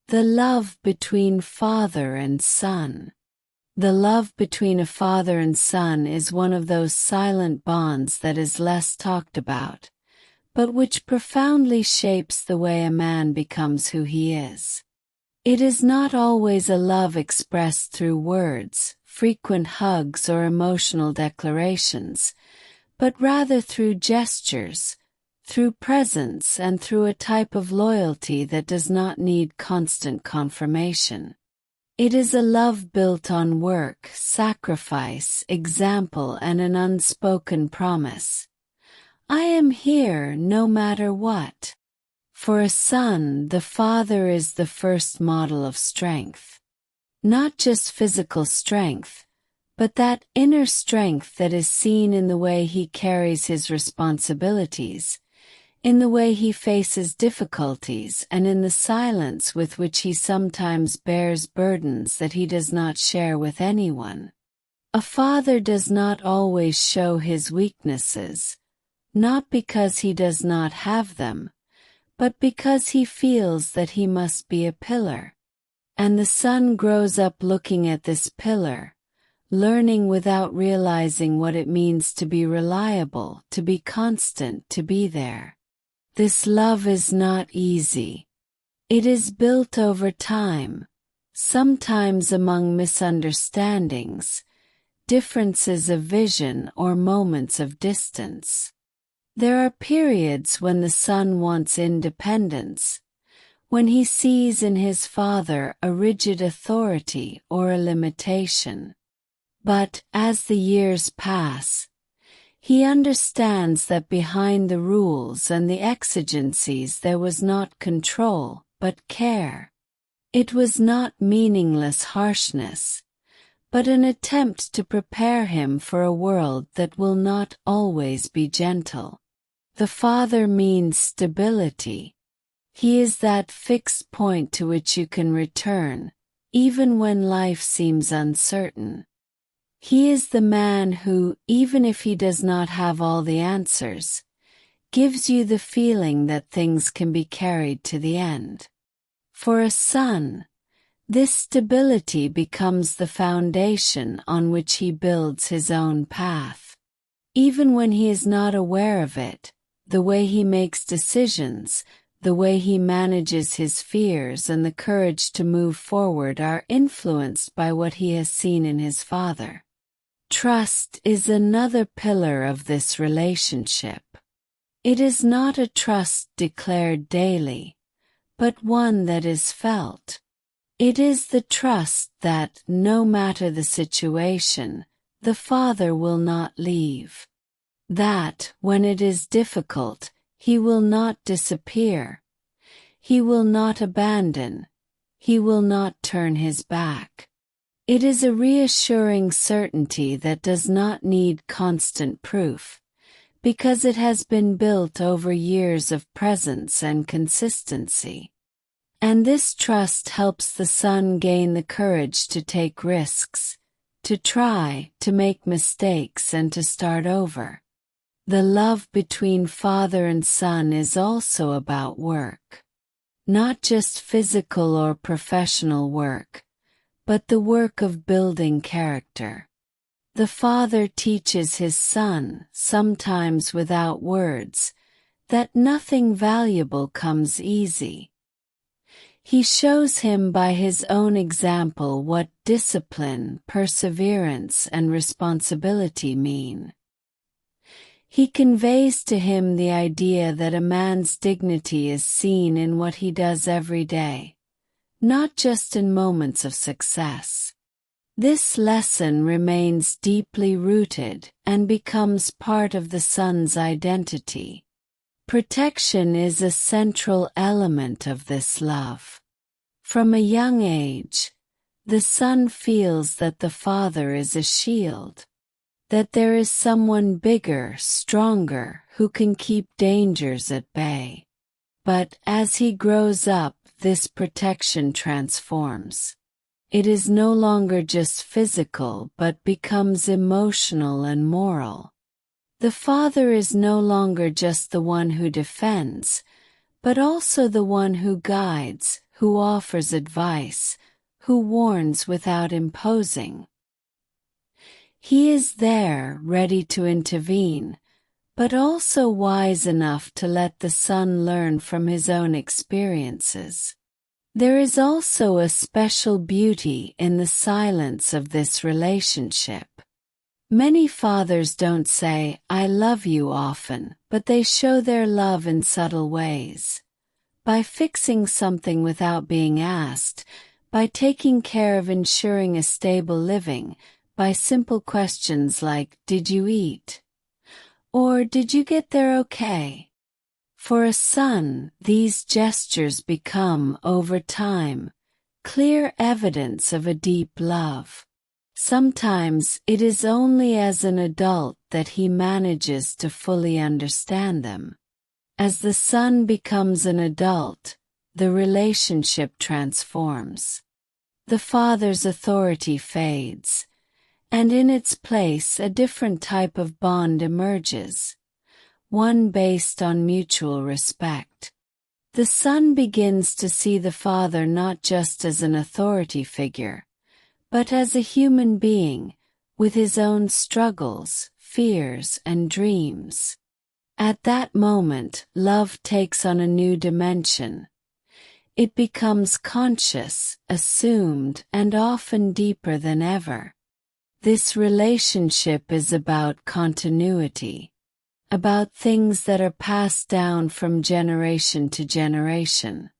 The love between father and son. The love between a father and son is one of those silent bonds that is less talked about, but which profoundly shapes the way a man becomes who he is. It is not always a love expressed through words, frequent hugs or emotional declarations, but rather through gestures, through presence and through a type of loyalty that does not need constant confirmation. It is a love built on work, sacrifice, example, and an unspoken promise. I am here no matter what. For a son, the father is the first model of strength. Not just physical strength, but that inner strength that is seen in the way he carries his responsibilities, in the way he faces difficulties, and in the silence with which he sometimes bears burdens that he does not share with anyone. A father does not always show his weaknesses, not because he does not have them, but because he feels that he must be a pillar. And the son grows up looking at this pillar, learning without realizing what it means to be reliable, to be constant, to be there. This love is not easy. It is built over time, sometimes among misunderstandings, differences of vision, or moments of distance. There are periods when the son wants independence, when he sees in his father a rigid authority or a limitation. But, as the years pass, he understands that behind the rules and the exigencies there was not control, but care. It was not meaningless harshness, but an attempt to prepare him for a world that will not always be gentle. The father means stability. He is that fixed point to which you can return, even when life seems uncertain. He is the man who, even if he does not have all the answers, gives you the feeling that things can be carried to the end. For a son, this stability becomes the foundation on which he builds his own path. Even when he is not aware of it, the way he makes decisions, the way he manages his fears, and the courage to move forward are influenced by what he has seen in his father. Trust is another pillar of this relationship. It is not a trust declared daily, but one that is felt. It is the trust that, no matter the situation, the father will not leave. That, when it is difficult, he will not disappear. He will not abandon. He will not turn his back. It is a reassuring certainty that does not need constant proof, because it has been built over years of presence and consistency. And this trust helps the son gain the courage to take risks, to try, to make mistakes, and to start over. The love between father and son is also about work. Not just physical or professional work, but the work of building character. The father teaches his son, sometimes without words, that nothing valuable comes easy. He shows him by his own example what discipline, perseverance, and responsibility mean. He conveys to him the idea that a man's dignity is seen in what he does every day, not just in moments of success. This lesson remains deeply rooted and becomes part of the son's identity. Protection is a central element of this love. From a young age, the son feels that the father is a shield, that there is someone bigger, stronger, who can keep dangers at bay. But as he grows up, this protection transforms. It is no longer just physical but becomes emotional and moral. The father is no longer just the one who defends, but also the one who guides, who offers advice, who warns without imposing. He is there, ready to intervene, but also wise enough to let the son learn from his own experiences. There is also a special beauty in the silence of this relationship. Many fathers don't say, "I love you" often, but they show their love in subtle ways. By fixing something without being asked, by taking care of ensuring a stable living, by simple questions like, "Did you eat?" or "Did you get there okay?" For a son, these gestures become, over time, clear evidence of a deep love. Sometimes it is only as an adult that he manages to fully understand them. As the son becomes an adult, the relationship transforms. The father's authority fades, and in its place a different type of bond emerges, one based on mutual respect. The son begins to see the father not just as an authority figure, but as a human being, with his own struggles, fears, and dreams. At that moment, love takes on a new dimension. It becomes conscious, assumed, and often deeper than ever. This relationship is about continuity, about things that are passed down from generation to generation.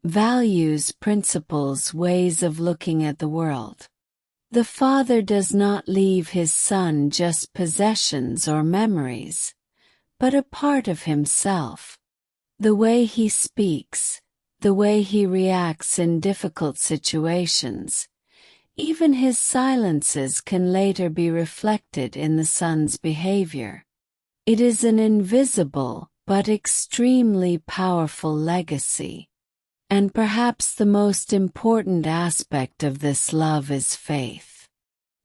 Values, principles, ways of looking at the world. The father does not leave his son just possessions or memories, but a part of himself. The way he speaks, the way he reacts in difficult situations, even his silences can later be reflected in the son's behavior. It is an invisible but extremely powerful legacy. And perhaps the most important aspect of this love is faith.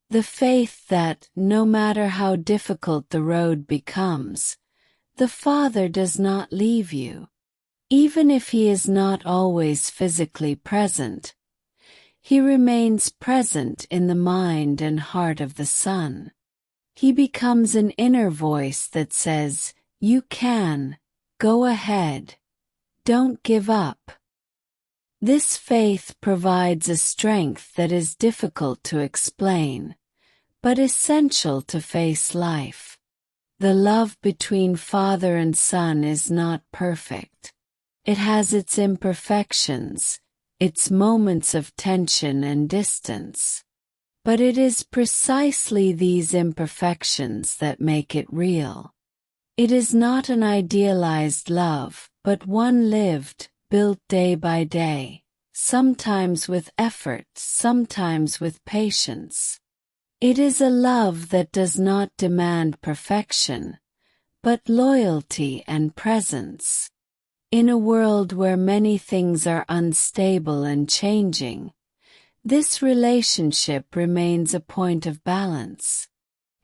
The faith that, no matter how difficult the road becomes, the father does not leave you. Even if he is not always physically present, he remains present in the mind and heart of the son. He becomes an inner voice that says, "You can, go ahead, don't give up." This faith provides a strength that is difficult to explain, but essential to face life. The love between father and son is not perfect. It has its imperfections, its moments of tension and distance. But it is precisely these imperfections that make it real. It is not an idealized love, but one lived, built day by day, sometimes with effort, sometimes with patience. It is a love that does not demand perfection, but loyalty and presence. In a world where many things are unstable and changing, this relationship remains a point of balance.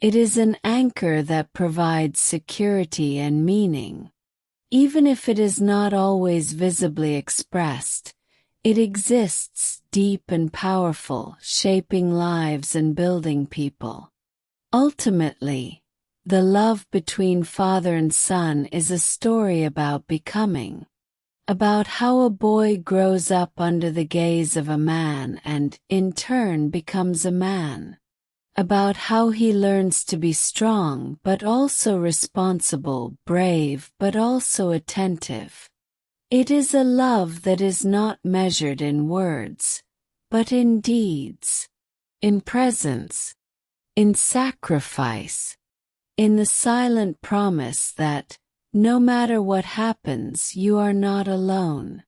It is an anchor that provides security and meaning. Even if it is not always visibly expressed, it exists deep and powerful, shaping lives and building people. Ultimately, the love between father and son is a story about becoming. About how a boy grows up under the gaze of a man and, in turn, becomes a man. About how he learns to be strong but also responsible, brave but also attentive. It is a love that is not measured in words, but in deeds, in presence, in sacrifice, in the silent promise that, no matter what happens, you are not alone.